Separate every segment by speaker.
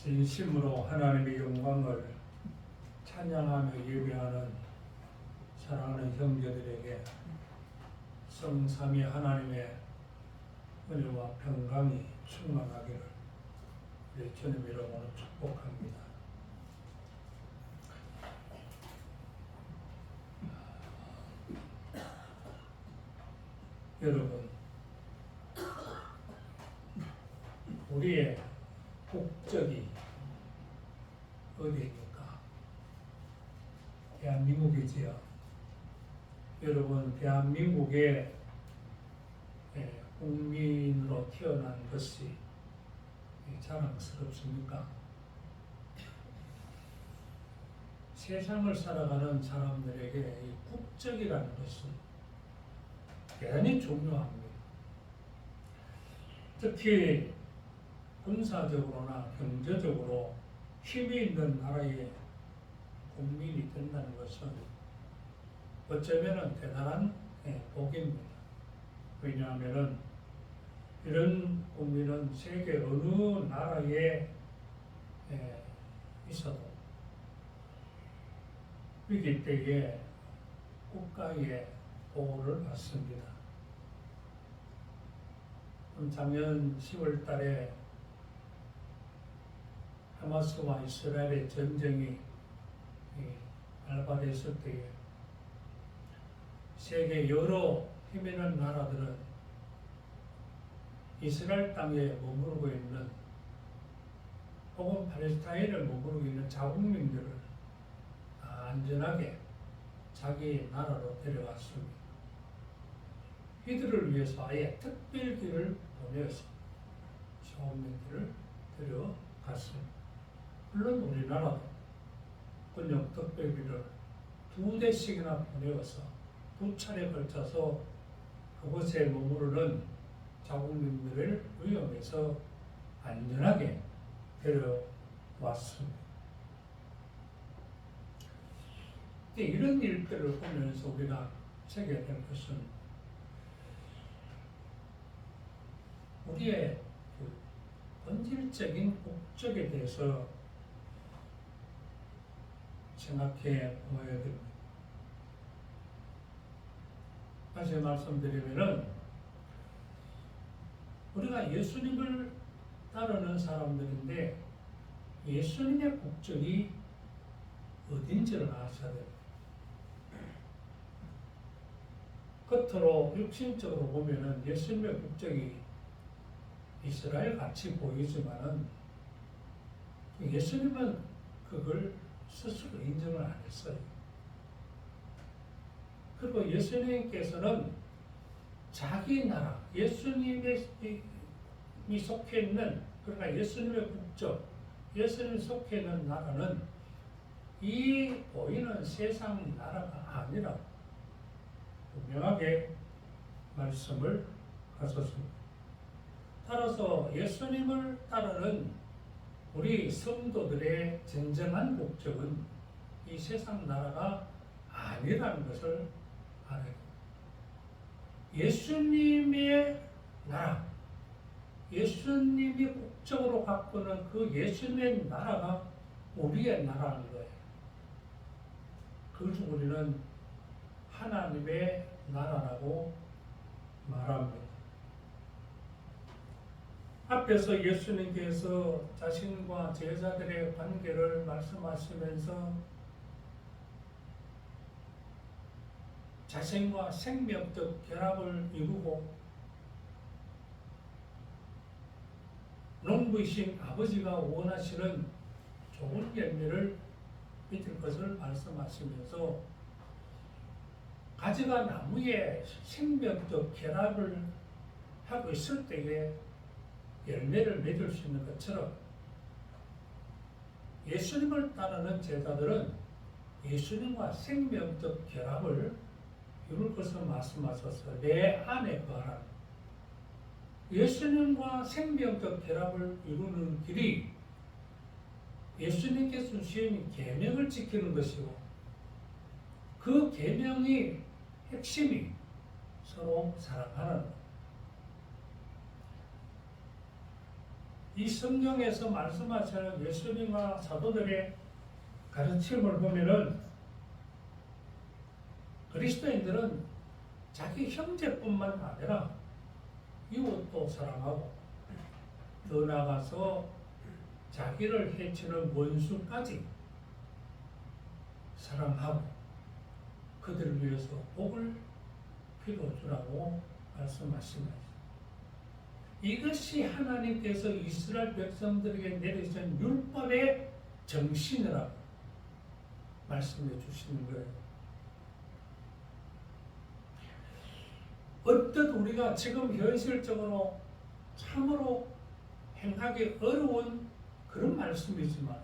Speaker 1: 진심으로 하나님의 영광을 찬양하며 예배하는 사랑하는 형제들에게 성삼위 하나님의 은혜와 평강이 충만하기를 우리 주님 이름으로 축복합니다. 여러분, 우리의 국적이 어디입니까? 대한민국이지요. 여러분, 대한민국의 국민으로 태어난 것이 자랑스럽습니까? 세상을 살아가는 사람들에게 이 국적이라는 것은 대단히 중요합니다. 특히 군사적으로나 경제적으로 힘이 있는 나라의 국민이 된다는 것은 어쩌면 대단한 복입니다. 왜냐하면 이런 국민은 세계 어느 나라에 있어도 위기 때에 국가의 보호를 받습니다. 작년 10월 달에 하마스와 이스라엘의 전쟁이 발발했을 때에 세계 여러 힘 있는 나라들은 이스라엘 땅에 머무르고 있는 혹은 팔레스타인을 머무르고 있는 자국민들을 안전하게 자기 나라로 데려왔습니다. 이들을 위해서 아예 특별기를 보내서 자국민들을 데려갔습니다. 물론 우리나라도 군용 특별기를 2대씩이나 보내어서 2차례 걸쳐서 그곳에 머무르는 자국민들을 위험해서 안전하게 데려왔습니다. 이런 일들을 보면서 우리가 새겨야 될 것은 우리의 본질적인 국적에 대해서 생각해 보아야 됩니다. 다시 말씀드리면은 우리가 예수님을 따르는 사람들인데 예수님의 국적이 어딘지를 아셔야 됩니다. 겉으로 육신적으로 보면은 예수님의 국적이 이스라엘 같이 보이지만은 예수님은 그걸 스스로 인정을 안 했어요. 그리고 예수님께서는 자기 나라, 예수님이 속해 있는, 그러니까 예수님의 국적, 예수님이 속해 있는 나라는 이 보이는 세상 나라가 아니라 분명하게 말씀을 하셨습니다. 따라서 예수님을 따르는 우리 성도들의 진정한 목적은 이 세상 나라가 아니라는 것을 알아야 됩니다. 예수님의 나라, 예수님이 국적으로 갖고는 그 예수님의 나라가 우리의 나라는 거예요. 그것을 우리는 하나님의 나라라고 말합니다. 앞에서 예수님께서 자신과 제자들의 관계를 말씀하시면서 자신과 생명적 결합을 이루고 농부이신 아버지가 원하시는 좋은 열매를 맺을 것을 말씀하시면서 가지가 나무에 생명적 결합을 하고 있을 때에 열매를 맺을 수 있는 것처럼 예수님을 따르는 제자들은 예수님과 생명적 결합을 이룰 것을 말씀하셔서 내 안에 거하라. 예수님과 생명적 결합을 이루는 길이 예수님께서 주신 계명을 지키는 것이고 그 계명이 핵심이 서로 사랑하는 것. 이 성경에서 말씀하시는 예수님과 사도들의 가르침을 보면은 그리스도인들은 자기 형제뿐만 아니라 이웃도 사랑하고 더 나아가서 자기를 해치는 원수까지 사랑하고 그들을 위해서 복을 빌어주라고 말씀하십니다. 이것이 하나님께서 이스라엘 백성들에게 내리신 율법의 정신이라고 말씀해 주시는 거예요. 어떤 우리가 지금 현실적으로 참으로 행하기 어려운 그런 말씀이지만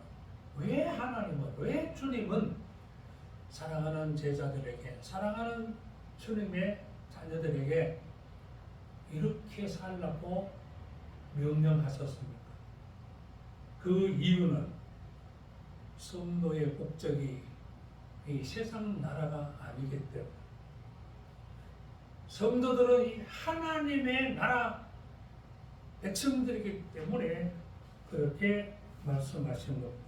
Speaker 1: 왜 하나님은, 왜 주님은 사랑하는 제자들에게, 사랑하는 주님의 자녀들에게 이렇게 살라고 명령하셨습니까? 그 이유는 성도의 목적이 이 세상 나라가 아니기 때문에, 성도들은 이 하나님의 나라 백성들이기 때문에 그렇게 말씀하신 겁니다.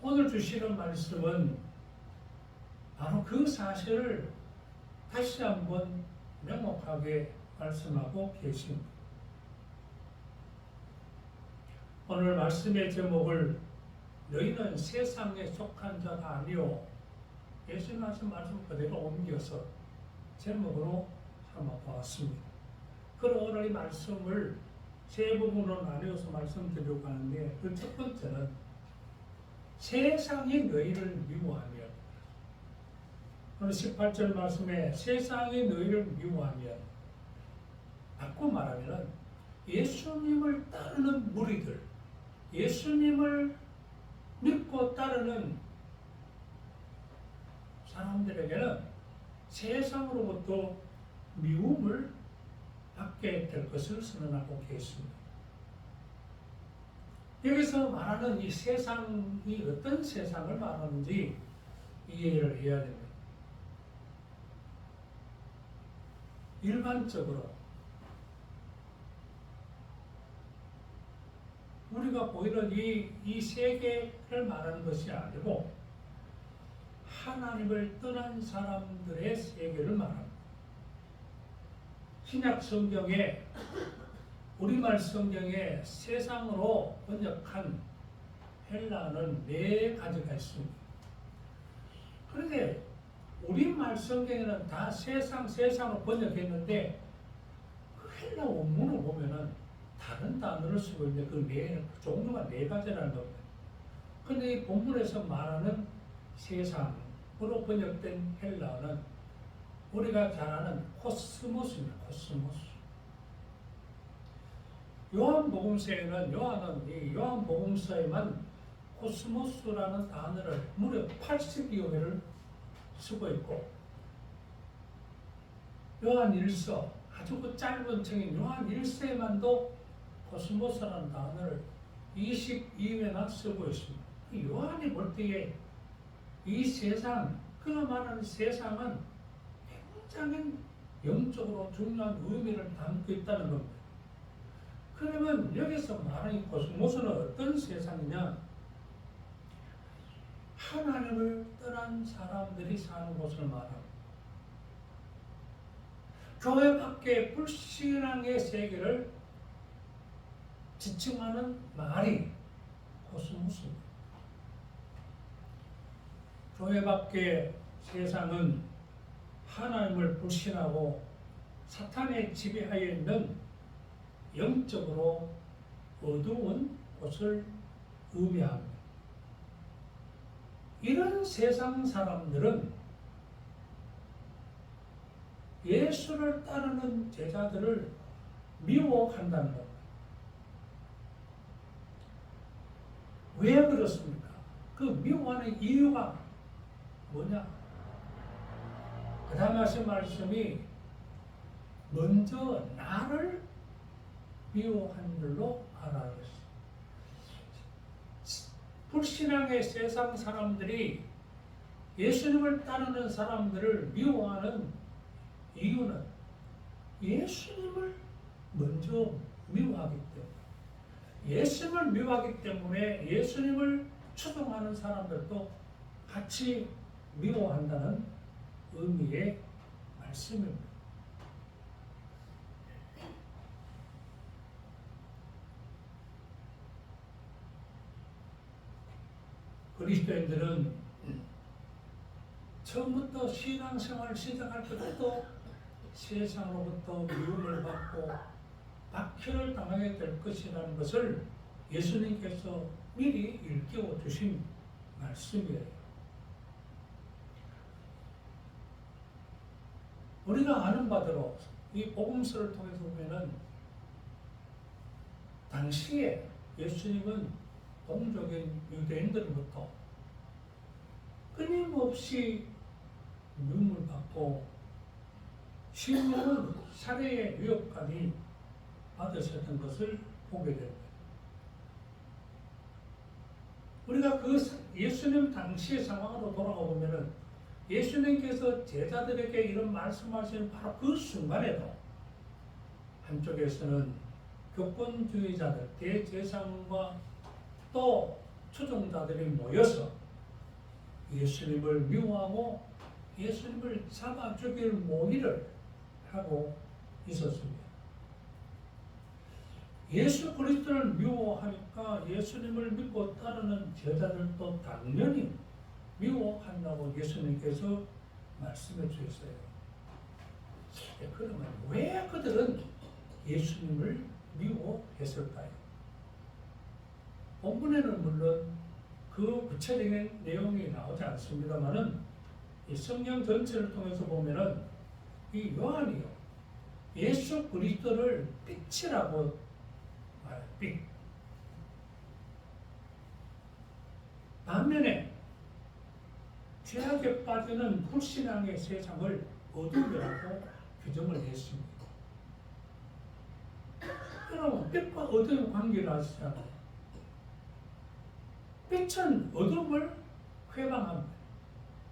Speaker 1: 오늘 주시는 말씀은 바로 그 사실을 다시 한번 명확하게 말씀하고 계십니다. 오늘 말씀의 제목을 너희는 세상에 속한 자가 아니오, 예수님 하신 말씀 그대로 옮겨서 제목으로 삼아보았습니다. 그럼 오늘 이 말씀을 세 부분으로 나누어서 말씀드리려고 하는데, 그 첫 번째는 세상이 너희를 미워하며, 오늘 18절 말씀에 세상이 너희를 미워하며, 바꿔 말하면 예수님을 따르는 무리들, 예수님을 믿고 따르는 사람들에게는 세상으로부터 미움을 받게 될 것을 선언하고 계십니다. 여기서 말하는 이 세상이 어떤 세상을 말하는지 이해를 해야 됩니다. 일반적으로 우리가 보이는 이 세계를 말하는 것이 아니고 하나님을 떠난 사람들의 세계를 말합니다. 신약 성경에, 우리말 성경에 세상으로 번역한 헬라어는 4가지가 있습니다. 그런데 우리말 성경에는 다 세상으로 번역했는데 그 헬라 원문을 보면은 다른 단어를 쓰고 있는데 그 종류가 4가지라는 겁니다. 그런데 이 본문에서 말하는 세상으로 번역된 헬라어는 우리가 잘 아는 코스모스입니다. 코스모스. 요한복음서에는 요한복음서에만 코스모스라는 단어를 무려 80여 회를 쓰고 있고, 요한일서, 아주 그 짧은 책인 요한일서에만도 코스모스라는 단어를 22회나 쓰고 있습니다. 요한이 볼 때에 이 세상, 그가 말하는 세상은 굉장히 영적으로 중요한 의미를 담고 있다는 겁니다. 그러면 여기서 말하는 코스모스는 어떤 세상이냐? 하나님을 떠난 사람들이 사는 곳을 말합니다. 교회 밖의 불신앙의 세계를 지칭하는 말이 코스모스입니다. 교회 밖의 세상은 하나님을 불신하고 사탄의 지배하에 있는 영적으로 어두운 곳을 의미합니다. 이런 세상 사람들은 예수를 따르는 제자들을 미워한다는 겁니다. 왜 그렇습니까? 그 미워하는 이유가 뭐냐? 그 다음에 하신 말씀이 먼저 나를 미워한 줄로 알아야 했어요. 불신앙의 세상 사람들이 예수님을 따르는 사람들을 미워하는 이유는 예수님을 사람들도 미워하기 때문에 예수님을 미워하기 때문에 예수님을 추종하는 사람들도 같이 미워한다는 의미의 말씀입니다. 그리스도인들은 처음부터 신앙생활을 시작할 때부터 세상으로부터 미움을 받고 박해를 당하게 될 것이라는 것을 예수님께서 미리 일깨워 주신 말씀이에요. 우리가 아는 바대로 이 복음서를 통해서 보면은 당시에 예수님은 동족인 유대인들로부터 끊임없이 미움을 받고 심지어는 살해의 위협까지 받으셨던 것을 보게 됩니다. 우리가 그 예수님 당시의 상황으로 돌아가 보면은 예수님께서 제자들에게 이런 말씀하시는 바로 그 순간에도 한쪽에서는 교권주의자들, 대제사장과 또 추종자들이 모여서 예수님을 미워하고 예수님을 잡아 죽일 모의를 하고 있었습니다. 예수 그리스도를 미워하니까 예수님을 믿고 따르는 제자들도 당연히 미워한다고 예수님께서 말씀해 주셨어요. 그러면 왜 그들은 예수님을 미워했을까요? 본문에는 물론 그 구체적인 내용이 나오지 않습니다만은 이 성경 전체를 통해서 보면은 이 요한이요 예수 그리스도를 빛이라고 말해요. 빛. 반면에 죄악에 빠지는 불신앙의 세상을 어둠이라고 규정을 했습니다. 여러분 빛과 어둠의 관계를 아시잖아요. 빛은 어둠을 회방합니다.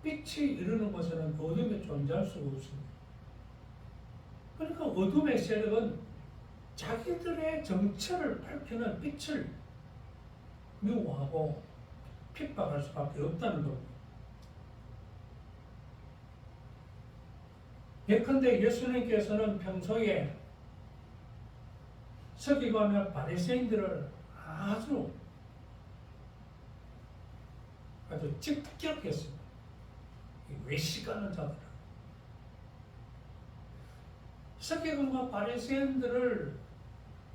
Speaker 1: 빛이 이르는 곳에는 어둠이 존재할 수가 없습니다. 그러니까 어둠의 세력은 자기들의 정체를 밝히는 빛을 미워하고 핍박할 수밖에 없다는 겁니다. 예컨대 예수님께서는 평소에 서기관과 바리새인들을 아주 직격했습니다. 외식하는 자들. 서기관과 바리새인들을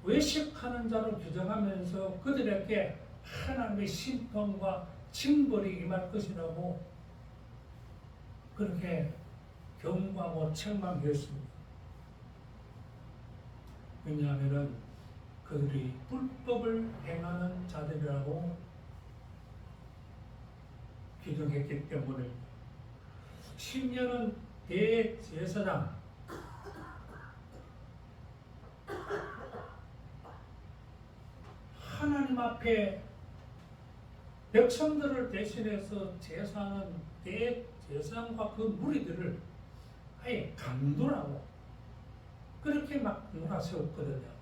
Speaker 1: 외식하는 자로 규정하면서 그들에게 하나님의 심판과 징벌이 임할 것이라고 그렇게 경고하고 책망했습니다. 왜냐하면 그들이 불법을 행하는 자들이라고 규정했기 때문에 심지어는 대제사장 하나님 앞에 백성들을 대신해서 제사하는 대제사장과 그 무리들을 아예 강도라고 그렇게 막 몰아세웠거든요.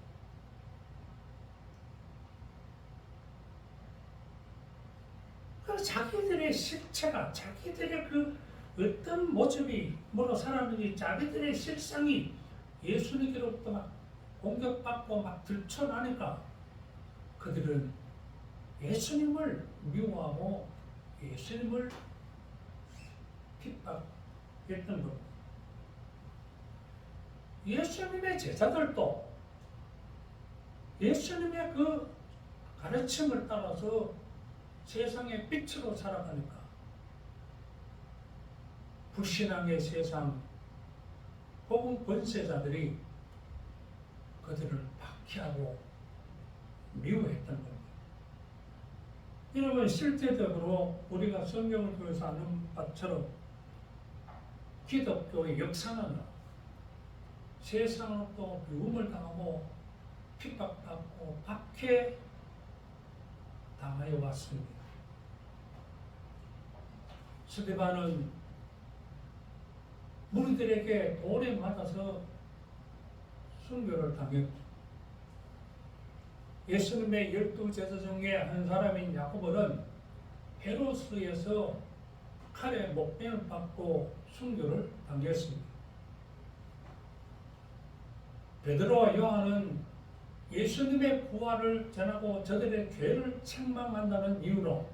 Speaker 1: 그 자기들의 실체가 자기들의 그 어떤 모습이 뭐로 살았는지 자기들의 실상이 예수님께로부터 막 공격받고 막 들춰나니까 그들은 예수님을 미워하고 예수님을 핍박했던 겁니다. 예수님의 제자들도 예수님의 그 가르침을 따라서 세상의 빛으로 살아가니까 불신앙의 세상 혹은 권세자들이 그들을 박해하고 미워했던 겁니다. 여러분 실제적으로 우리가 성경을 통해서 아는 바처럼 기독교의 역사는 세상으로부터 미움을 당하고 핍박받고 박해 당하여 왔습니다. 스데반은 무리들에게 돌에 맞아서 순교를 당했고 예수님의 12제자 중에 한 사람인 야고보는 헤로스에서 칼에 목ben을 받고 순교를 당했습니다. 베드로와 요한은 예수님의 부활을 전하고 저들의 죄를 책망한다는 이유로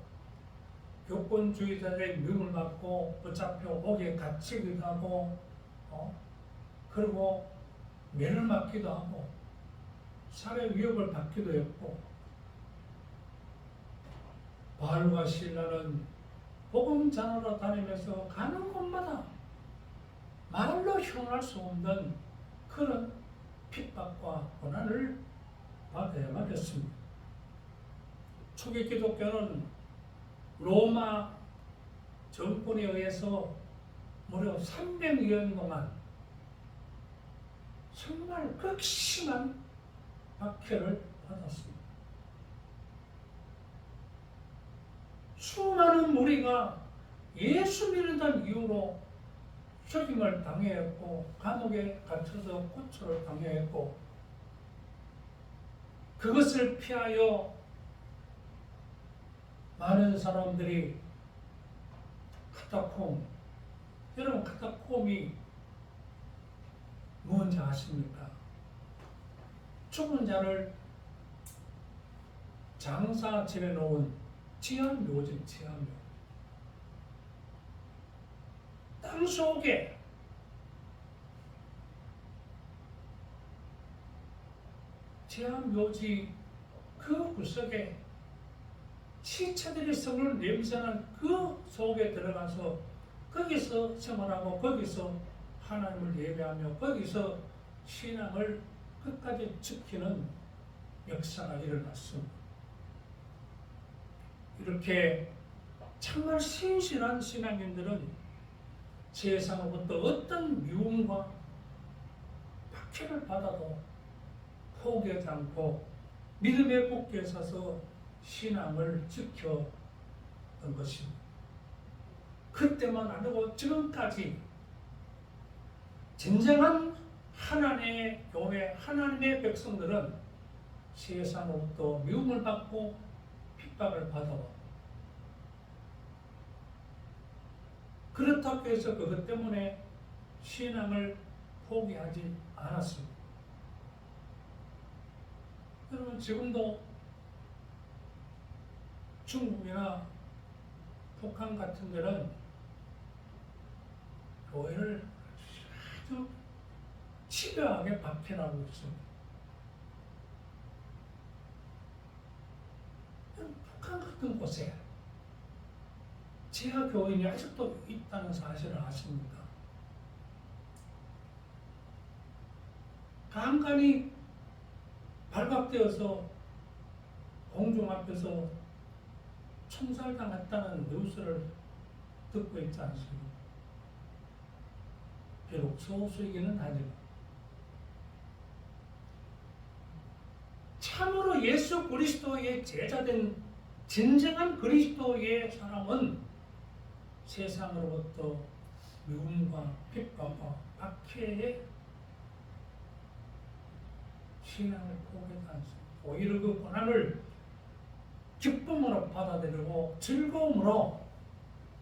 Speaker 1: 교권주의자들의 미움을 받고 붙잡혀 옥에 갇히기도 하고 그리고 매를 맞기도 하고 살해 위협을 받기도 했고, 바울과 실라는 복음 전하러 다니면서 가는 곳마다 말로 형용할 수 없는 그런 핍박과 고난을 받아야만 했습니다. 초기 기독교는 로마 정권에 의해서 무려 300년 동안 정말 극심한 박해를 받았습니다. 수많은 무리가 예수 믿는다는 이유로 죽임을 당했고 감옥에 갇혀서 고초를 당했고, 그것을 피하여 많은 사람들이 카타콤, 여러분 카타콤이 뭔지 아십니까? 죽은 자를 장사질해 놓은 지하묘지, 지하묘. 땅 속에 지하묘지 그 구석에 시체들이 썩는 냄새나는 그 속에 들어가서 거기서 생활하고 거기서 하나님을 예배하며 거기서 신앙을 끝까지 지키는 역사가 일어났습니다. 이렇게 정말 신실한 신앙인들은 세상으로부터 어떤 미움과 박해를 받아도 포기하지 않고 믿음의 굳게 서서 신앙을 지켰던 것입니다. 그때만 아니고 지금까지 진정한 하나님의 교회, 하나님의 백성들은 세상으로부터 미움을 받고 핍박을 받아왔고, 그렇다고 해서 그것 때문에 신앙을 포기하지 않았습니다. 여러분, 지금도 중국이나 북한 같은 데는 교회를 아주 집요하게 박해하고 있습니다. 북한 같은 곳에 지하 교인이 아직도 있다는 사실을 아십니까? 간간히 발각되어서 공중 앞에서 총살당했다는 뉴스를 듣고 있지 않습니까? 비록 소수이기는 하지만 참으로 예수 그리스도의 제자된 진정한 그리스도의 사람은 세상으로부터 미움과 핍박과 박해에 신앙을 포기하지 않습니다. 오히려 그 고난을 기쁨으로 받아들이고 즐거움으로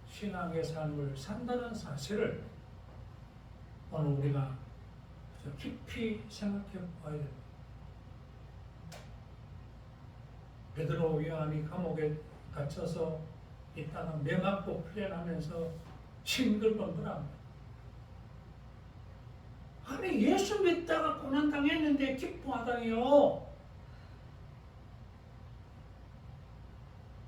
Speaker 1: 신앙의 삶을 산다는 사실을 오늘 우리가 깊이 생각해 봐야 됩니다. 베드로 요한이 감옥에 갇혀서 있다가 매 맞고 풀려나면서 싱글벙글합니다. 아니, 예수 믿다가 고난당했는데 기뻐하다니요.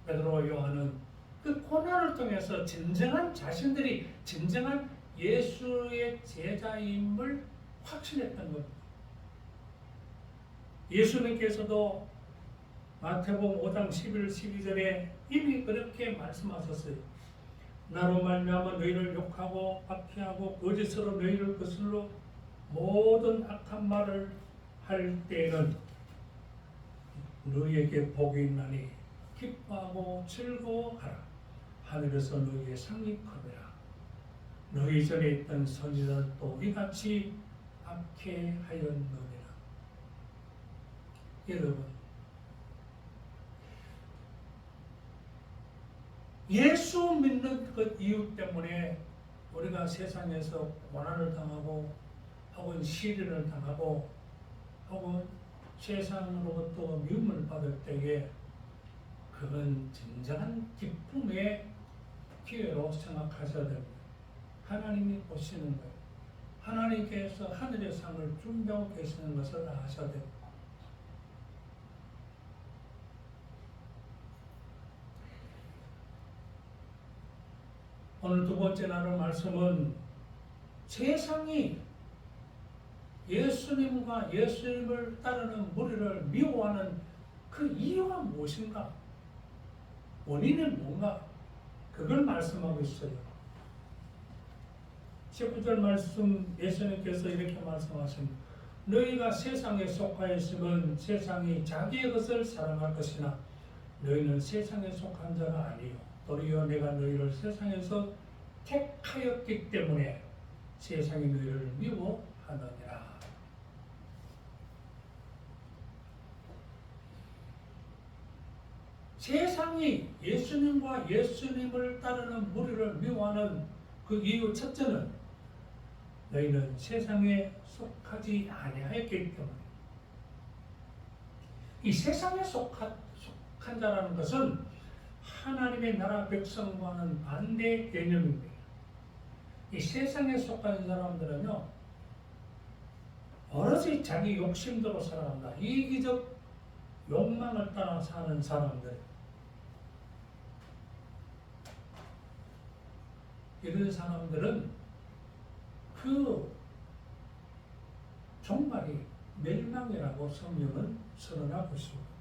Speaker 1: 베드로 요한은 그 고난을 통해서 진정한 자신들이 진정한 예수의 제자임을 확신했던 겁니다. 예수님께서도 마태복음 5장 11, 12절에 이미 그렇게 말씀하셨어요. 나로 말미암아 너희를 욕하고 박해하고 거짓으로 너희를 거슬러 모든 악한 말을 할 때에는 너희에게 복이 있나니 기뻐하고 즐거워하라. 하늘에서 너희의 상이 크리라. 너희 전에 있던 선지자들도 이같이 박해하였느니라. 여러분, 예수 믿는 그 이유 때문에 우리가 세상에서 고난을 당하고 혹은 시련을 당하고 혹은 세상으로부터 미움을 받을 때에 그건 진정한 기쁨의 기회로 생각하셔야 됩니다. 하나님이 보시는 거예요. 하나님께서 하늘의 상을 준비하고 계시는 것을 아셔야 됩니다. 오늘 두 번째 나눌 말씀은 세상이 예수님과 예수님을 따르는 무리를 미워하는 그 이유가 무엇인가? 원인은 뭔가? 그걸 말씀하고 있어요. 19절 말씀 예수님께서 이렇게 말씀하십니다. 너희가 세상에 속하여 있으면 세상이 자기의 것을 사랑할 것이나 너희는 세상에 속한 자가 아니요 도리어 내가 너희를 세상에서 택하였기 때문에 세상이 너희를 미워하느니라. 세상이 예수님과 예수님을 따르는 무리를 미워하는 그 이유 첫째는 너희는 세상에 속하지 아니하였기 때문에. 이 세상에 속한 자라는 것은 하나님의 나라 백성과는 반대 개념입니다. 이 세상에 속한 사람들은요, 오로지 자기 욕심대로 살아간다. 이기적 욕망을 따라 사는 사람들. 이런 사람들은 그 종말이 멸망이라고 성경은 선언하고 있습니다.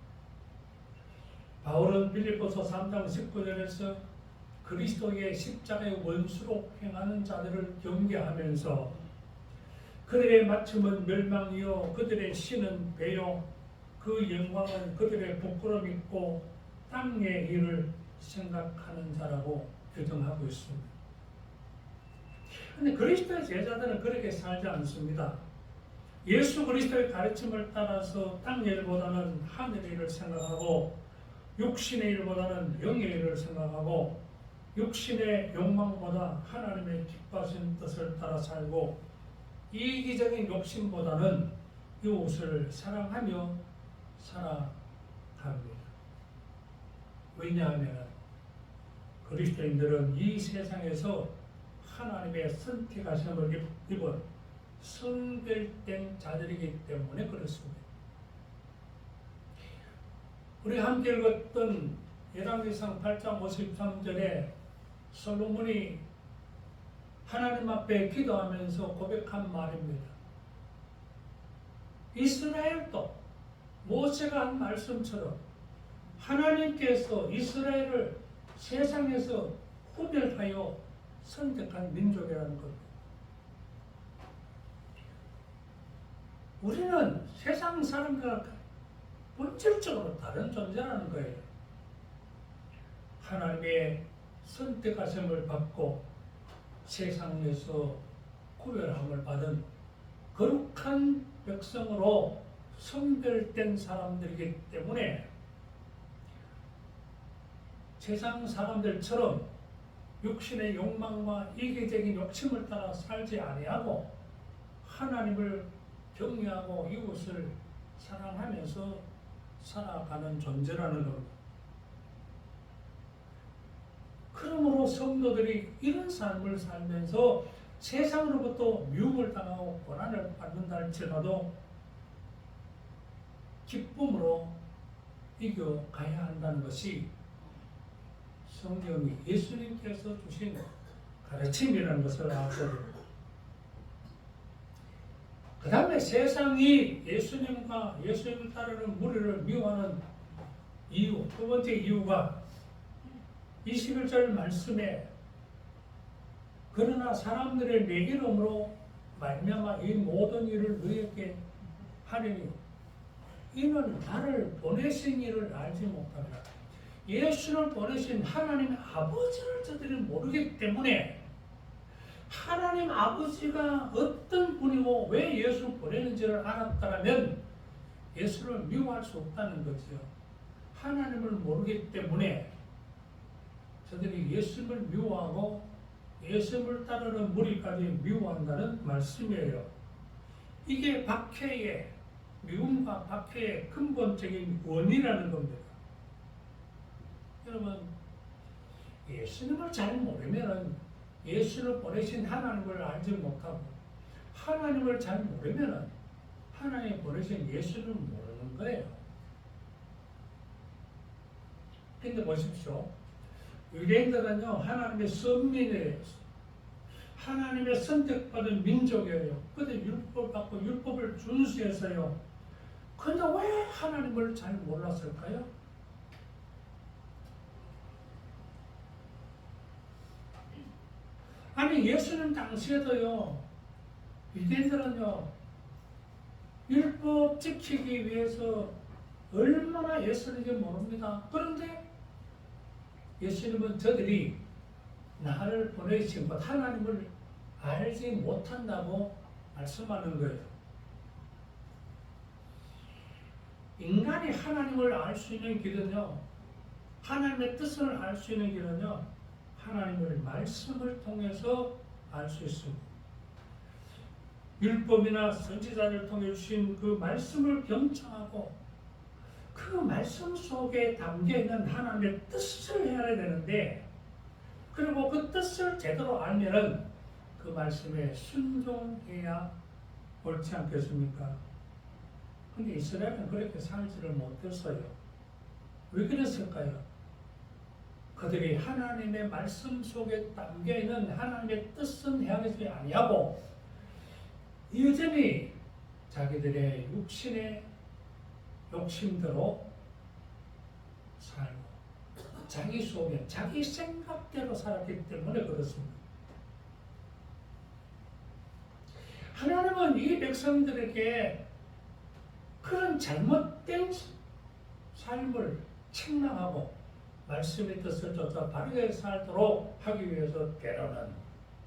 Speaker 1: 바울은 빌립보서 3장 19절에서 그리스도의 십자가의 원수로 행하는 자들을 경계하면서 그들의 마침은 멸망이요 그들의 신은 배요 그 영광은 그들의 부끄러움이고 땅의 일을 생각하는 자라고 규정하고 있습니다. 그런데 그리스도의 제자들은 그렇게 살지 않습니다. 예수 그리스도의 가르침을 따라서 땅의 일보다는 하늘의 일을 생각하고 육신의 일보다는 영의 일을 생각하고 육신의 욕망보다 하나님의 기뻐하신 뜻을 따라 살고 이기적인 욕심보다는 이웃을 사랑하며 살아갑니다. 왜냐하면 그리스도인들은 이 세상에서 하나님의 선택하심을 입은 성별된 자들이기 때문에 그렇습니다. 우리 함께 읽었던 열왕기상 8장 53절에 솔로몬이 하나님 앞에 기도하면서 고백한 말입니다. 이스라엘도 모세가 한 말씀처럼 하나님께서 이스라엘을 세상에서 구별하여 선택한 민족이라는 겁니다. 우리는 세상 사람들과 본질적으로 다른 존재라는 거예요. 하나님의 선택하심을 받고 세상에서 구별함을 받은 거룩한 백성으로 선별된 사람들이기 때문에 세상 사람들처럼 육신의 욕망과 이기적인 욕심을 따라 살지 아니하고 하나님을 경외하고 이웃을 사랑하면서 살아가는 존재라는 겁니다. 그러므로 성도들이 이런 삶을 살면서 세상으로부터 미움을 당하고 고난을 받는다 할지라도 기쁨으로 이겨가야 한다는 것이 성경이 예수님께서 주신 가르침이라는 것을 아셔야 됩니다. 그 다음에 세상이 예수님과 예수님을 따르는 무리를 미워하는 이유, 두 번째 이유가 21절 말씀에 그러나 사람들의 내 이름으로 말미암아 이 모든 일을 너희에게 하리니 이는 나를 보내신 이를 알지 못하리라. 예수를 보내신 하나님 아버지를 저들이 모르기 때문에 하나님 아버지가 어떤 분이고 왜 예수를 보내는지를 알았다면 예수를 미워할 수 없다는 거죠. 하나님을 모르기 때문에 저들이 예수님을 미워하고 예수님을 따르는 무리까지 미워한다는 말씀이에요. 이게 박해의 미움과 박해의 근본적인 원인이라는 겁니다. 여러분, 예수님을 잘 모르면 예수를 보내신 하나님을 알지 못하고 하나님을 잘 모르면 하나님 보내신 예수를 모르는 거예요. 근데 보십시오. 유대인들은요, 하나님의 선민이에요. 하나님의 선택받은 민족이에요. 그런데 율법 받고 율법을 준수해서요. 근데 왜 하나님을 잘 몰랐을까요? 아니, 예수님 당시에도요, 유대인들은요, 율법 지키기 위해서 얼마나 예수님인지 모릅니다. 그런데 예수님은 저들이 나를 보내신 것, 하나님을 알지 못한다고 말씀하는 거예요. 인간이 하나님을 알 수 있는 길은요, 하나님의 뜻을 알 수 있는 길은요, 하나님의 말씀을 통해서 알 수 있습니다. 율법이나 선지자를 통해 주신 그 말씀을 경청하고 그 말씀 속에 담겨있는 하나님의 뜻을 헤아려야 되는데, 그리고 그 뜻을 제대로 알면은 그 말씀에 순종해야 옳지 않겠습니까? 근데 이스라엘은 그렇게 살지를 못했어요. 왜 그랬을까요? 그들이 하나님의 말씀 속에 담겨있는 하나님의 뜻은 헤아리지 아니하고 여전히 자기들의 육신의 욕심대로 살고 자기 속에 자기 생각대로 살았기 때문에 그렇습니다. 하나님은 이 백성들에게 그런 잘못된 삶을 책망하고 말씀의 뜻을 쫓아 바르게 살도록 하기 위해서 때로는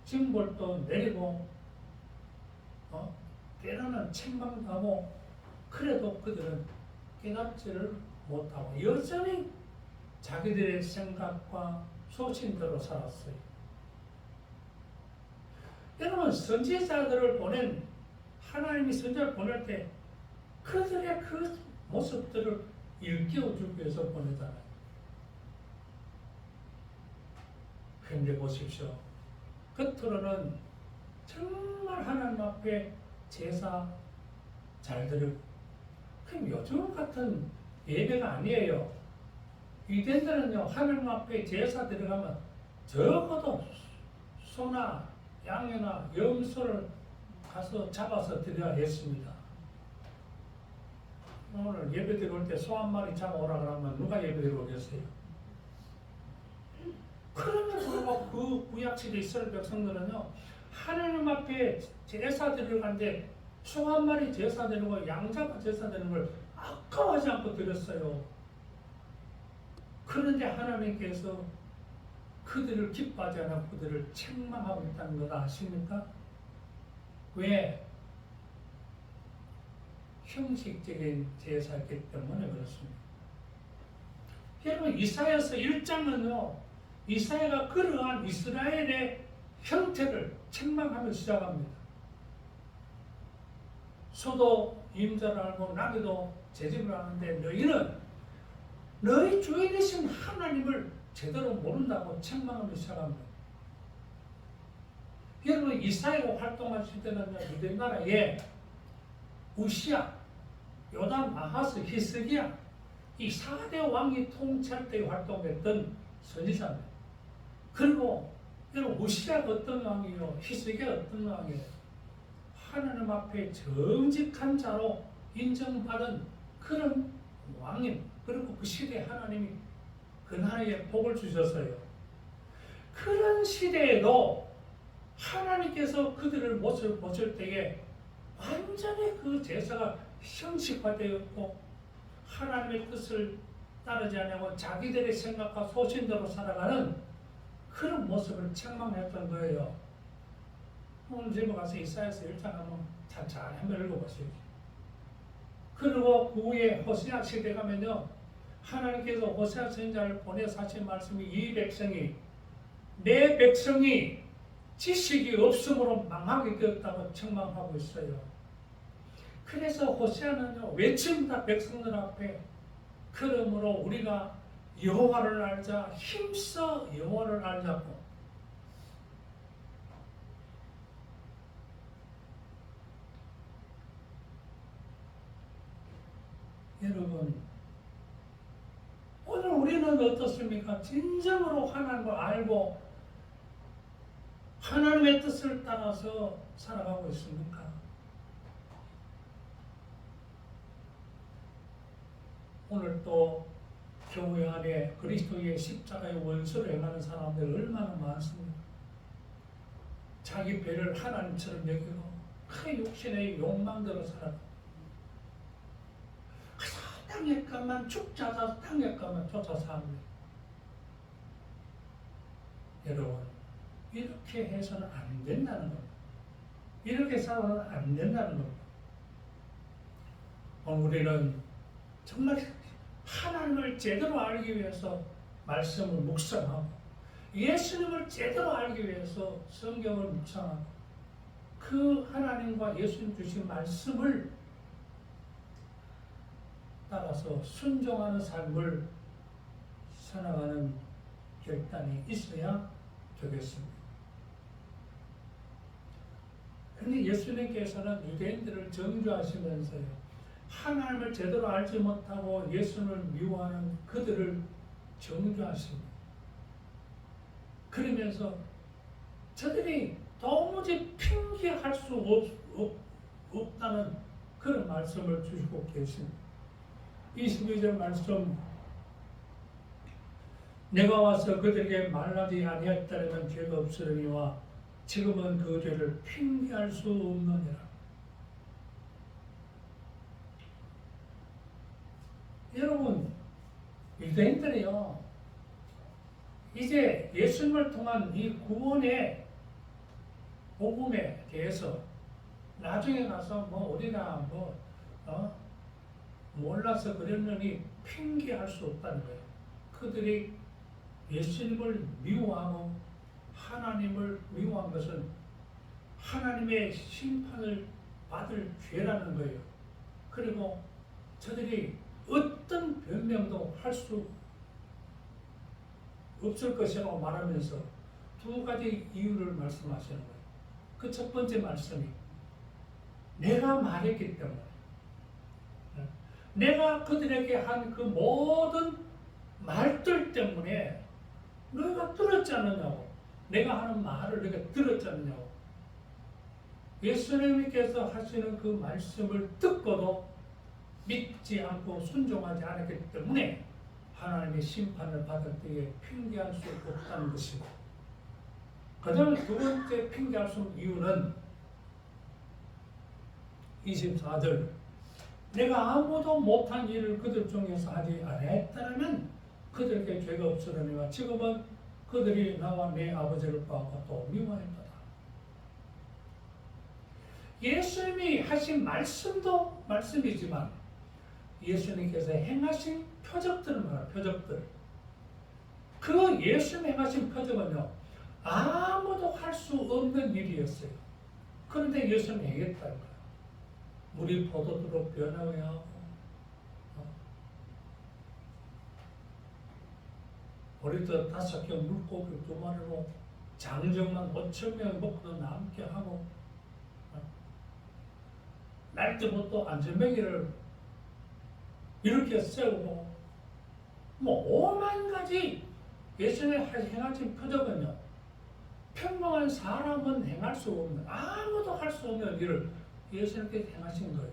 Speaker 1: 징벌도 내리고 때로는 책망도 하고, 그래도 그들은 깨닫지를 못하고 여전히 자기들의 생각과 소신대로 살았어요. 여러분, 선지자들을 보낸, 하나님이 선지자를 보낼 때 그들의 그 모습들을 일깨워주기 위해서 보내잖아요. 그런데 보십시오. 겉으로는 정말 하나님 앞에 제사 잘 드리고, 그럼 요즘 같은 예배가 아니에요. 유대인들은요, 하나님 앞에 제사 들어가면 적어도 소나 양이나 염소를 가서 잡아서 드려야 했습니다. 오늘 예배 드려올 때 소 한 마리 잡아오라 그러면 누가 예배 드려오겠어요? 그러면서 그 구약시대 이스라엘 백성들은요, 하나님 앞에 제사 드리러 간데 소 한 마리 제사 드리는 거, 양 잡아 제사 드리는 걸 아까워하지 않고 드렸어요. 그런데 하나님께서 그들을 기뻐하지 않고 그들을 책망하고 있다는 것 아십니까? 왜? 형식적인 제사였기 때문에 그렇습니다. 여러분, 이사야서 1장은요, 이사야가 그러한 이스라엘의 형태를 책망하며 시작합니다. 소도 임자를 알고 나귀도 제집을 아는데 너희는 너희 주인이신 하나님을 제대로 모른다고 책망하며 시작합니다. 여러분, 이사야가 활동하실 때는 유대 나라에 우시야, 요담, 아하스, 히스기야, 이 4대 왕이 통치할 때 활동했던 선지자입니다. 그리고 여러분, 우시야가 어떤 왕이요? 히스기야가 어떤 왕이에요? 하나님 앞에 정직한 자로 인정받은 그런 왕입니다. 그리고 그 시대에 하나님이 그 나라에 복을 주셨어요. 그런 시대에도 하나님께서 그들을 모습을 보실 때에 완전히 그 제사가 형식화되었고 하나님의 뜻을 따르지 않고 자기들의 생각과 소신대로 살아가는 그런 모습을 책망했던 거예요. 오늘 집에 가서 이사야서 1장 한번 잘 한번 읽어보세요. 그리고 그 후에 호세아 시대 가면요, 하나님께서 호세아 선지자를 보내서 하신 말씀이 이 백성이 내 백성이 지식이 없으므로 망하게 되었다고 책망하고 있어요. 그래서 호세아는요 외칩니다. 백성들 앞에. 그러므로 우리가 여호와를 알자, 힘써 여호와를 알자고. 여러분, 오늘 우리는 어떻습니까? 진정으로 하나님을 알고 하나님의 뜻을 따라서 살아가고 있습니까? 오늘 또 교회 안에 그리스도의 십자가의 원수를 행하는 사람들 얼마나 많습니까? 자기 배를 하나님처럼 여기고 그 육신의 욕망대로 살아가고 땅의 것만 죽자자 땅의 것만 쫓아서 합니다. 여러분, 이렇게 해서는 안 된다는 겁니다. 이렇게 살아서는 안 된다는 겁니다. 우리는 정말 하나님을 제대로 알기 위해서 말씀을 묵상하고 예수님을 제대로 알기 위해서 성경을 묵상하고 그 하나님과 예수님 주신 말씀을 따라서 순종하는 삶을 살아가는 결단이 있어야 되겠습니다. 그런데 예수님께서는 유대인들을 정죄하시면서요 하나님을 제대로 알지 못하고 예수님을 미워하는 그들을 정죄하십니다. 그러면서 저들이 도무지 핑계할 수 없다는 그런 말씀을 주시고 계십니다. 22절 말씀, 내가 와서 그들에게 말하지 아니했다면 죄가 없으려니와 지금은 그 죄를 핑계할 수 없느니라. 여러분, 유대인들이요 이제 예수님을 통한 이 구원의 복음에 대해서 나중에 가서 우리가 몰라서 그랬느니 핑계할 수 없다는 거예요. 그들이 예수님을 미워하고 하나님을 미워한 것은 하나님의 심판을 받을 죄라는 거예요. 그리고 저들이 어떤 변명도 할 수 없을 것이라고 말하면서 두 가지 이유를 말씀하시는 거예요. 그 첫 번째 말씀이 내가 말했기 때문에, 내가 그들에게 한 그 모든 말들 때문에 너희가 들었지 않느냐고. 내가 하는 말을 너희가 들었지 않느냐고. 예수님께서 하시는 그 말씀을 듣고도 믿지 않고 순종하지 않았기 때문에 하나님의 심판을 받을 때에 핑계할 수 없다는 것이고, 그 다음에 두 번째 핑계할 수 없는 이유는 24절, 내가 아무도 못한 일을 그들 중에서 하지 아니했다면 그들에게 죄가 없으려니와 지금은 그들이 나와 내 아버지를 보고 또 미워했도다. 예수님이 하신 말씀도 말씀이지만 예수님께서 행하신 표적들은 뭐야? 표적들. 그 예수님 행하신 표적은요 아무도 할 수 없는 일이었어요. 그런데 예수님이 행했다는 거예요. 물이 포도주로 변하게 하고, 우리도 5개 물고기 2마리로 장정만 5,000명이 먹고 남게 하고, 날때부터 안전뱅이를 이렇게 세우고, 오만 가지 예수님이 행하신 표적은요, 평범한 사람은 행할 수 없는, 아무도 할 수 없는 일을 예수님께서 행하신 거예요.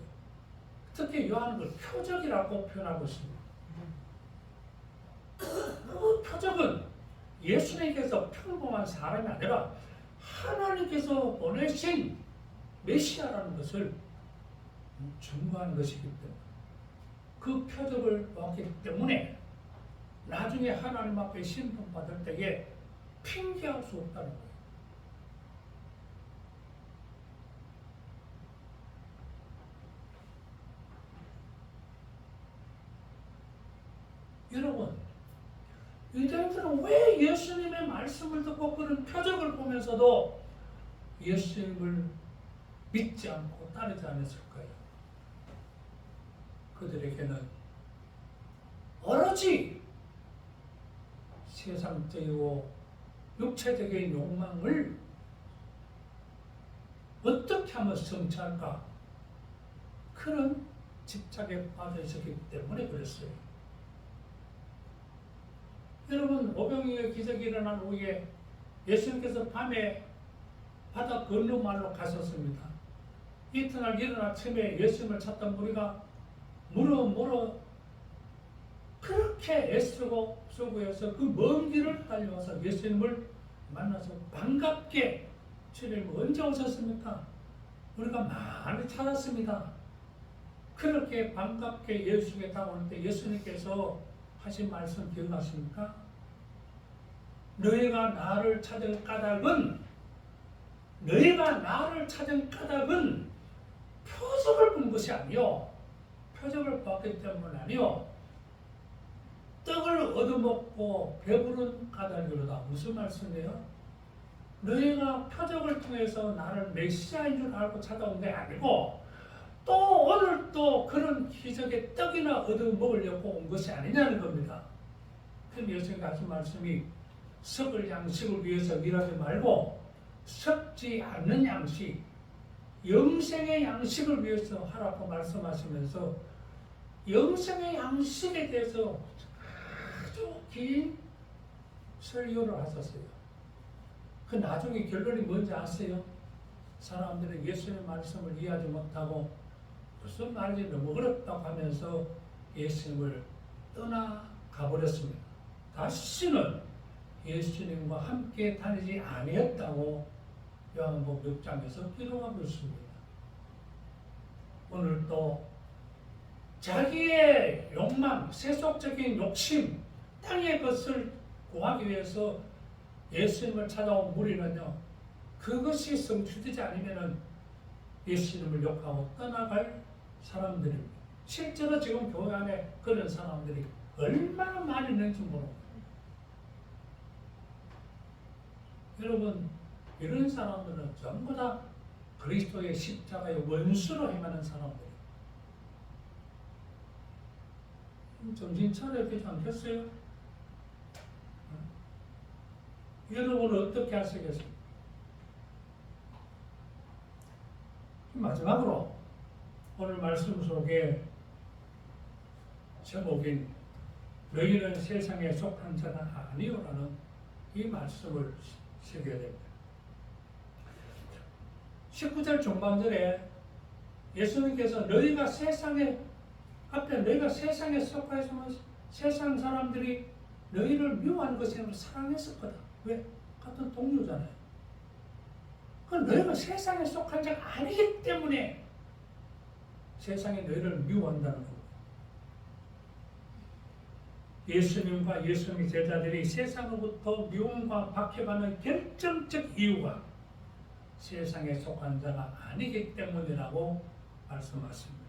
Speaker 1: 특히 요한은 표적이라고 표현하고 있습니다. 그 표적은 예수님께서 평범한 사람이 아니라 하나님께서 보내신 메시아라는 것을 증거하는 것이기 때문에, 그 표적을 보았기 때문에 나중에 하나님 앞에 심판받을 때에 핑계할 수 없다는 거예요. 여러분, 유대인들은 왜 예수님의 말씀을 듣고 그런 표적을 보면서도 예수님을 믿지 않고 따르지 않았을까요? 그들에게는 오로지 세상적이고 육체적인 욕망을 어떻게 하면 성취할까? 그런 집착에 빠져 있었기 때문에 그랬어요. 여러분, 오병이의 기적이 일어난 후에 예수님께서 밤에 바다 건너말로 가셨습니다. 이튿날 이른 아침에 예수님을 찾던 무리가 물어 그렇게 애쓰고 수고해서 그 먼 길을 달려와서 예수님을 만나서 반갑게 주님 언제 오셨습니까? 우리가 많이 찾았습니다. 그렇게 반갑게 예수님께 다가올 때 예수님께서 하신 말씀 기억나십니까? 너희가 나를 찾은 까닭은 표적을 본 것이 아니요, 표적을 봤기 때문 아니요, 떡을 얻어먹고 배부른 까닭이로다. 무슨 말씀이에요? 너희가 표적을 통해서 나를 메시아인 줄 알고 찾아온 게 아니고 또 오늘 또 그런 기적의 떡이나 얻어먹으려고 온 것이 아니냐는 겁니다. 그럼 예수님이 하신 말씀이 썩을 양식을 위해서 일하지 말고 썩지 않는 양식, 영생의 양식을 위해서 하라고 말씀하시면서 영생의 양식에 대해서 아주 긴 설교를 하셨어요. 그 나중에 결론이 뭔지 아세요? 사람들은 예수님의 말씀을 이해하지 못하고 무슨 말인지 너무 어렵다고 하면서 예수님을 떠나가버렸습니다. 다시는 예수님과 함께 다니지 아니했다고 요한복음 6장에서 기록하고 있습니다. 오늘 또 자기의 욕망, 세속적인 욕심, 땅의 것을 구하기 위해서 예수님을 찾아온 무리는요, 그것이 성취되지 않으면 예수님을 욕하고 떠나갈 사람들입니다. 실제로 지금 교회 안에 그런 사람들이 얼마나 많이 있는지 모릅니다. 여러분, 이런 사람들은 전부 다 그리스도의 십자가의 원수로 행하는 사람들이에요. 정신 차려야 되지 않겠어요? 여러분은 어떻게 하시겠습니까? 마지막으로 오늘 말씀 속에 제목인 너희는 세상에 속한 자가 아니오라는 이 말씀을 새겨야 됩니다. 19절 중반절에 예수님께서 너희가 세상에 속하였으면 세상 사람들이 너희를 미워하는 것이 아니라 사랑했었거든. 왜? 같은 동료잖아요. 너희가 세상에 속한 자가 아니기 때문에 세상이 너희를 미워한다는 겁니다. 예수님과 예수님의 제자들이 세상으로부터 미움과 박해받는 결정적 이유가 세상에 속한 자가 아니기 때문이라고 말씀하십니다.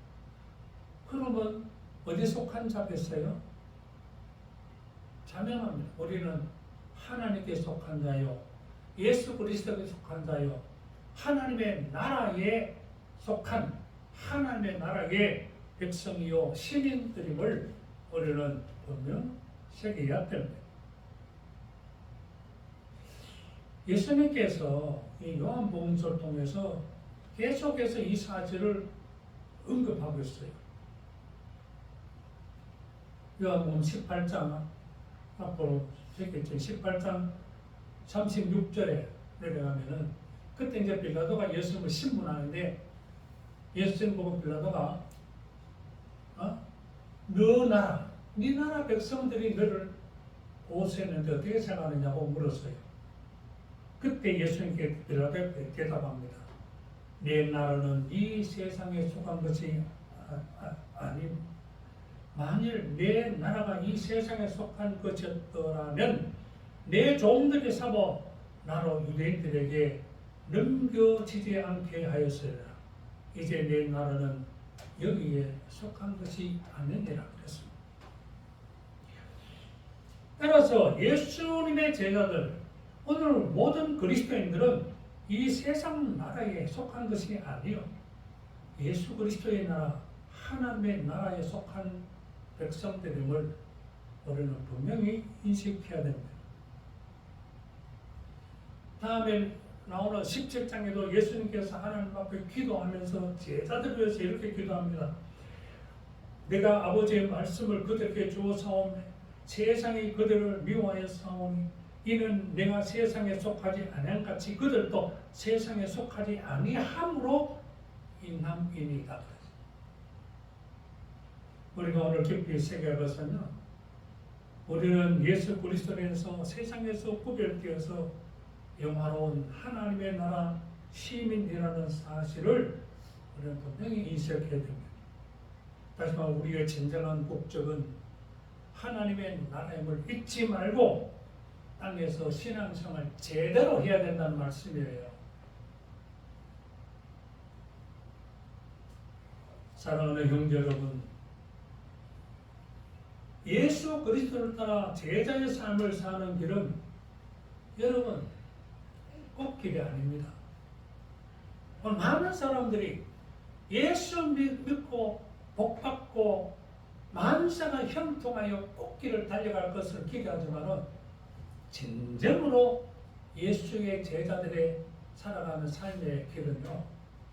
Speaker 1: 그러면 어디 속한 자겠어요? 자명합니다. 우리는 하나님께 속한 자요, 예수 그리스도에 속한 자요, 하나님의 나라에 속한 하나님의 나라의 백성이요 시민들임을 우리는 분명 새겨야 됩니다. 예수님께서 이 요한복음서를 통해서 계속해서 이 사실을 언급하고 있어요. 요한복음 18장 앞으로 적겠죠. 18장 36절에 내려가면은 그때 이제 빌라도가 예수님을 신문하는데 예수님 보고 빌라도가 너 나라, 네 나라 백성들이 너를 보호했는데 어떻게 생각하느냐고 물었어요. 그때 예수님께 빌라도가 대답합니다. 내 나라는 이 세상에 속한 것이 아님, 만일 내 나라가 이 세상에 속한 것이었더라면 내 종들이 삼아 나로 유대인들에게 넘겨지지 않게 하였으리라. 이제 내 나라는 여기에 속한 것이 아니니라 그랬습니다. 따라서 예수님의 제자들, 오늘 모든 그리스도인들은 이 세상 나라에 속한 것이 아니요, 예수 그리스도의 나라, 하나님의 나라에 속한 백성들임을 우리는 분명히 인식해야 됩니다. 다음에 나오는 17장에도 예수님께서 하나님 앞에 기도하면서 제자들을 위해서 이렇게 기도합니다. 내가 아버지의 말씀을 그들에게 주어사오매 세상이 그들을 미워하였사오니 이는 내가 세상에 속하지 아니함같이 그들도 세상에 속하지 아니함으로 인함이니이다. 우리가 오늘 깊이 새겨야 할 것은요, 우리는 예수 그리스도에서 세상에서 구별되어서 영화로운 하나님의 나라 시민이라는 사실을 우리는 분명히 인식해야 됩니다. 다시 말해 우리의 진정한 목적은 하나님의 나라임을 잊지 말고 땅에서 신앙생활 제대로 해야 된다는 말씀이에요. 사랑하는 형제 여러분, 예수 그리스도를 따라 제자의 삶을 사는 길은 여러분 꽃길이 아닙니다. 오늘 많은 사람들이 예수 믿고 복받고 만사가 형통하여 꽃길을 달려갈 것을 기대하지만은 진정으로 예수의 제자들의 살아가는 삶의 길은요,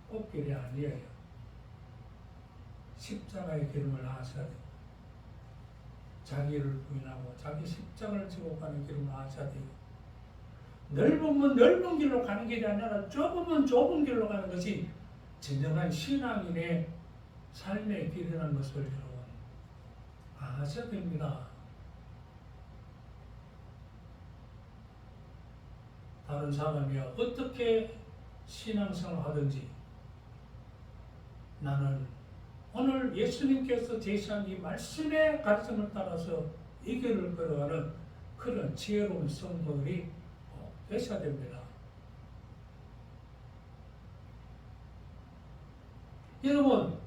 Speaker 1: 꽃길이 아니에요. 십자가의 길을 아셔야 돼요. 자기를 부인하고 자기 십자가를 지고 가는 길을 아셔야 돼요. 넓으면 넓은 길로 가는 길이 아니라 좁으면 좁은 길로 가는 것이 진정한 신앙인의 삶의 길이라는 것을 여러분 아셔야 됩니다. 다른 사람이 어떻게 신앙생활을 하든지 나는 오늘 예수님께서 제시한 이 말씀의 가르침을 따라서 이 길을 걸어가는 그런 지혜로운 성도들이 되셔야 됩니다. 여러분,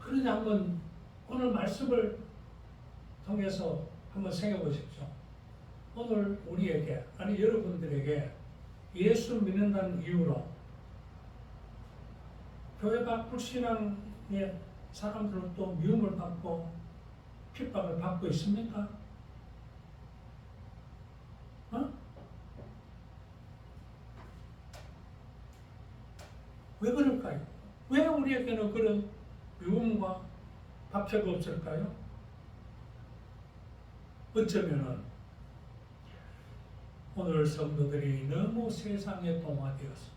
Speaker 1: 그러니 한번 오늘 말씀을 통해서 한번 생각해 보십시오. 오늘 우리에게, 아니 여러분들에게 예수 믿는다는 이유로 교회가 불신앙의 사람들로부터 미움을 받고 핍박을 받고 있습니까? 왜 그럴까요? 왜 우리에게는 그런 미움과 박해가 없을까요? 어쩌면은 오늘 성도들이 너무 세상에 동화되었어,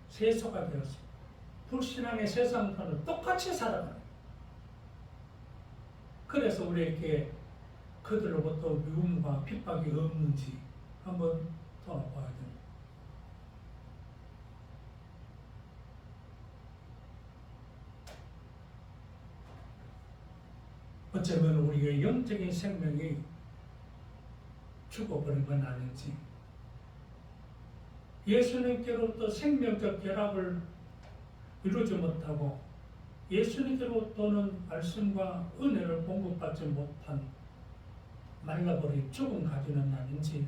Speaker 1: 세속화 되었어, 불신앙의 세상과는 똑같이 살아가요. 그래서 우리에게 그들로부터 미움과 핍박이 없는지 한번 돌아봐야 됩니다. 어쩌면 우리의 영적인 생명이 죽어버린 건 아닌지, 예수님께로부터 생명적 결합을 이루지 못하고 예수님께로부터는 말씀과 은혜를 공급받지 못한 말라버린 죽은 가지는 아닌지,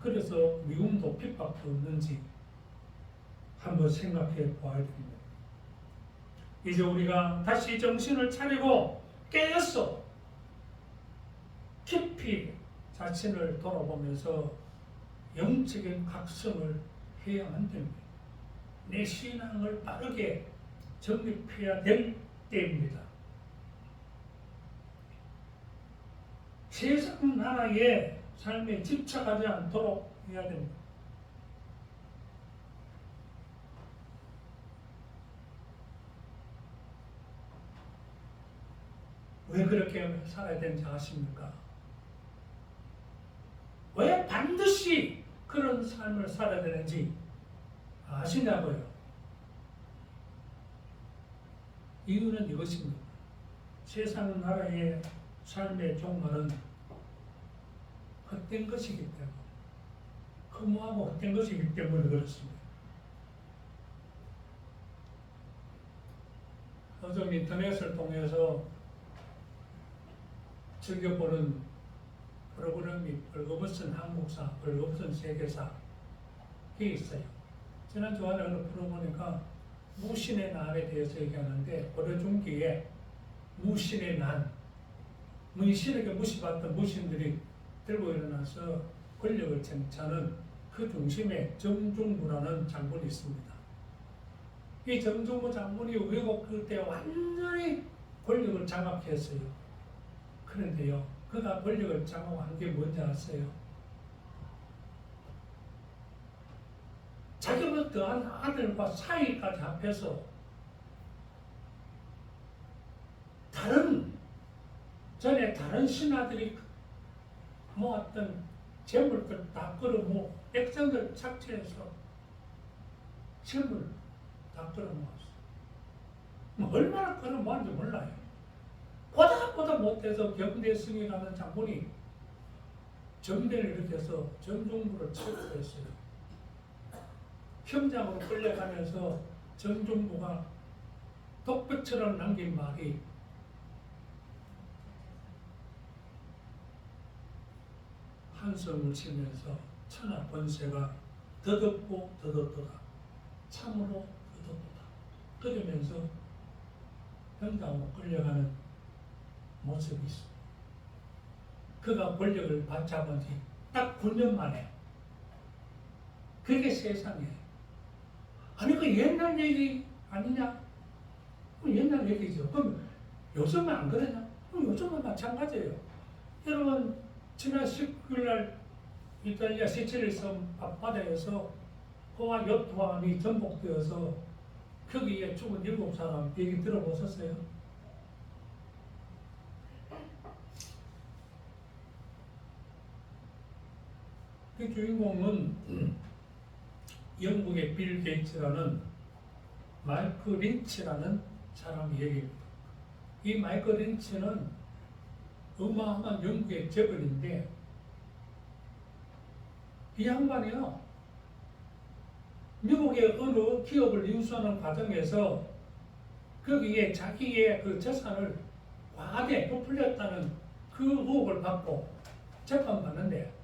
Speaker 1: 그래서 미움도 핍박도 없는지 한번 생각해 보아야 됩니다. 이제 우리가 다시 정신을 차리고 깨어서 깊이 자신을 돌아보면서 영적인 각성을 해야만 됩니다. 내 신앙을 빠르게 정립해야 될 때입니다. 세상 나라의 삶에 집착하지 않도록 해야 됩니다. 왜 그렇게 살아야 되는지 아십니까? 왜 반드시 그런 삶을 살아야 되는지 아시냐고요? 이유는 이것입니다. 세상 나라의 삶의 종말은 헛된 것이기 때문에, 허무하고 헛된 것이기 때문에 그렇습니다. 요즘 인터넷을 통해서 즐겨보는 프로그램이 벌거벗은 한국사, 벌거벗은 세계사 이게 있어요. 지난주에 어느 프로 보니까 무신의 난에 대해서 얘기하는데 고려 중기에 무신의 난, 신에게 무시받던 무신들이 들고 일어나서 권력을 쟁취하는 그 중심에 정중부라는 장군이 있습니다. 이 정중부 장군이 왜곡 그때 완전히 권력을 장악했어요. 그런데요, 그가 권력을 장악한 게 뭔지 아세요? 자기보다 더한 아들과 사이까지 합해서 전에 다른 신하들이 모았던 재물들 다 끌어모 백성들 착취해서 재물 다 끌어모았어. 얼마나 끌어모았는지 몰라요. 보다 못해서 경대승이라는 장군이 정대를 일으켜서 정중부를 체포했어요. 형장으로 끌려가면서 정중부가 독백처럼 남긴 말이 한숨을 쉬면서 천하 권세가 더덥고 더덥도다. 참으로 더덥도다. 그러면서 형장으로 끌려가는 모습이 있어. 그가 권력을 받잡은 지 딱 9년 만에. 그게 세상에. 아니 그 옛날 얘기 아니냐? 옛날 얘기죠. 그럼 요즘은 안 그러냐? 요즘은 마찬가지예요. 여러분 지난 19일 날 이탈리아 시칠리 섬 앞바다에서 호와 요트함이 전복되어서 거기에 죽은 7사람 얘기 들어보셨어요? 그 주인공은 영국의 빌 게이츠라는 마이크 린치라는 사람이 얘기입니다. 이 마이크 린치는 어마어마한 영국의 재벌인데 이 양반이요, 미국의 어느 기업을 인수하는 과정에서 거기에 자기의 그 재산을 과하게 부풀렸다는 그 의혹을 받고 재판받는데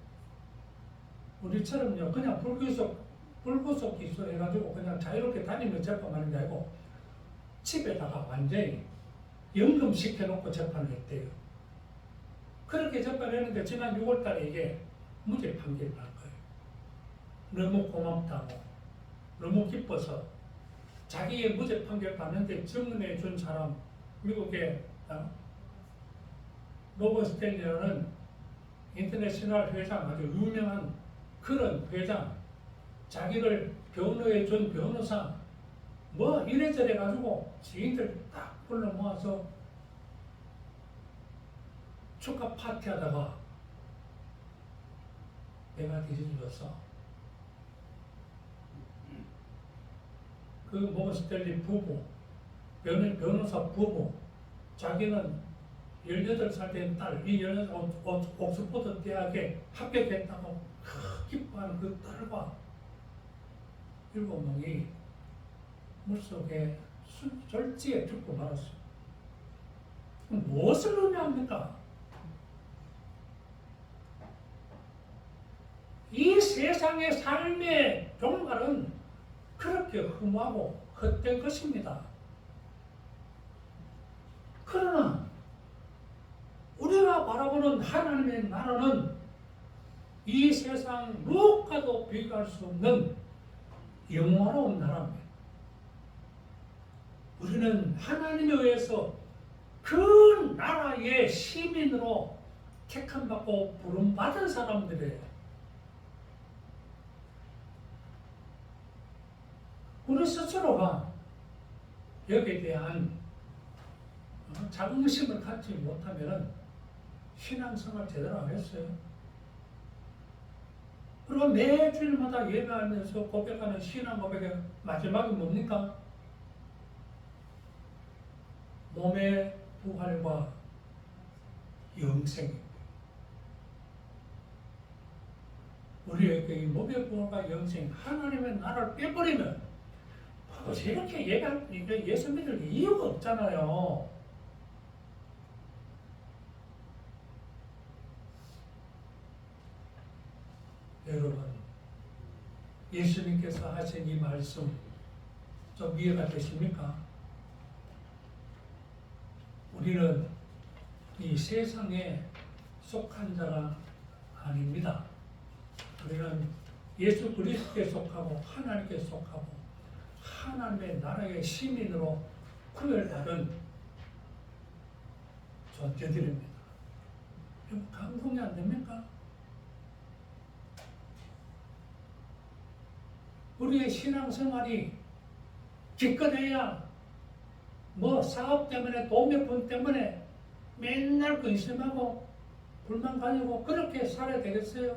Speaker 1: 우리처럼요 그냥 불구속 기소해가지고 그냥 자유롭게 다니면 재판하는 게 아니고 집에다가 완전히 연금시켜놓고 재판을 했대요. 그렇게 재판했는데 지난 6월달에 이게 무죄 판결을 난 거예요. 너무 고맙다고, 너무 기뻐서 자기의 무죄 판결 받는데 증언해 준 사람, 미국의 로버트 스탠리라는 인터내셔널 회장, 아주 유명한 그런 회장, 자기를 변호해 준 변호사, 뭐 이래저래 가지고 지인들 딱 불러 모아서 축하 파티 하다가 내가 뒤집어졌어. 그 모건스탠리 부부, 변호사 부부, 자기는 18살 된 딸, 이 18살 옥스퍼드 대학에 합격했다고 기뻐하는 그 딸과 7명이 물속에 절지에 죽고 말았어요. 무엇을 의미합니까? 이 세상의 삶의 종말은 그렇게 허무하고 헛된 것입니다. 그러나 우리가 바라보는 하나님의 나라는 이 세상 무엇과도 비교할 수 없는 영원로운 나라입니다. 우리는 하나님에 의해서 그 나라의 시민으로 택함받고 부름받은 사람들이에요. 우리 스스로가 여기에 대한 자긍심을 갖지 못하면 신앙생활 제대로 안 했어요. 그리고 매 주일마다 예배하면서 고백하는 신앙 고백의 마지막이 뭡니까? 몸의 부활과 영생입니다. 우리에게 이 몸의 부활과 영생, 하나님의 나라를 빼버리면 이렇게 얘기할 예수 믿을 이유가 없잖아요. 예수님께서 하신 이 말씀 좀 이해가 되십니까? 우리는 이 세상에 속한 자가 아닙니다. 우리는 예수 그리스도께 속하고 하나님께 속하고 하나님의 나라의 시민으로 구별받은 존재들입니다. 여러분 감동이 안 됩니까? 우리의 신앙생활이 기껏해야 뭐 사업 때문에 돈 몇 푼 때문에 맨날 근심하고 불만 가지고 그렇게 살아야 되겠어요?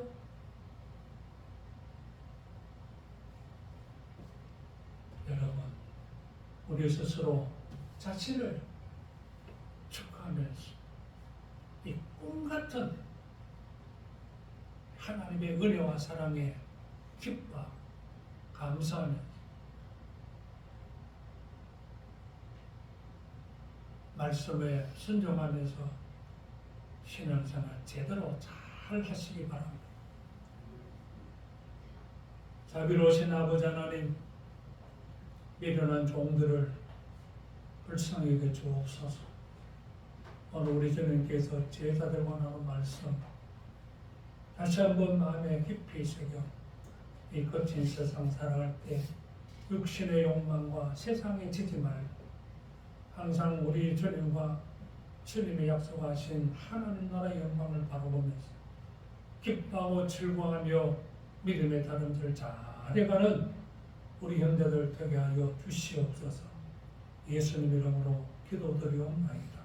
Speaker 1: 여러분, 우리 스스로 자신을 축하하면서 이 꿈같은 하나님의 은혜와 사랑에 기뻐 감사하며 말씀에 순종하면서 신앙생활 제대로 잘 하시기 바랍니다. 자비로우신 아버지 하나님, 미련한 종들을 불쌍히 여겨 주옵소서. 오늘 우리 주님께서 제자들과 나눈 말씀 다시 한번 마음에 깊이 새겨 이 거친 세상 살아갈 때 육신의 욕망과 세상에 지지 말고 항상 우리 주님과 주님이 약속하신 하나님 나라의 영광을 바라보면서 기뻐하고 즐거워하며 믿음의 다름질 잘해가는 우리 형제들 되게 하여 주시옵소서. 예수님 이름으로 기도드리옵나이다.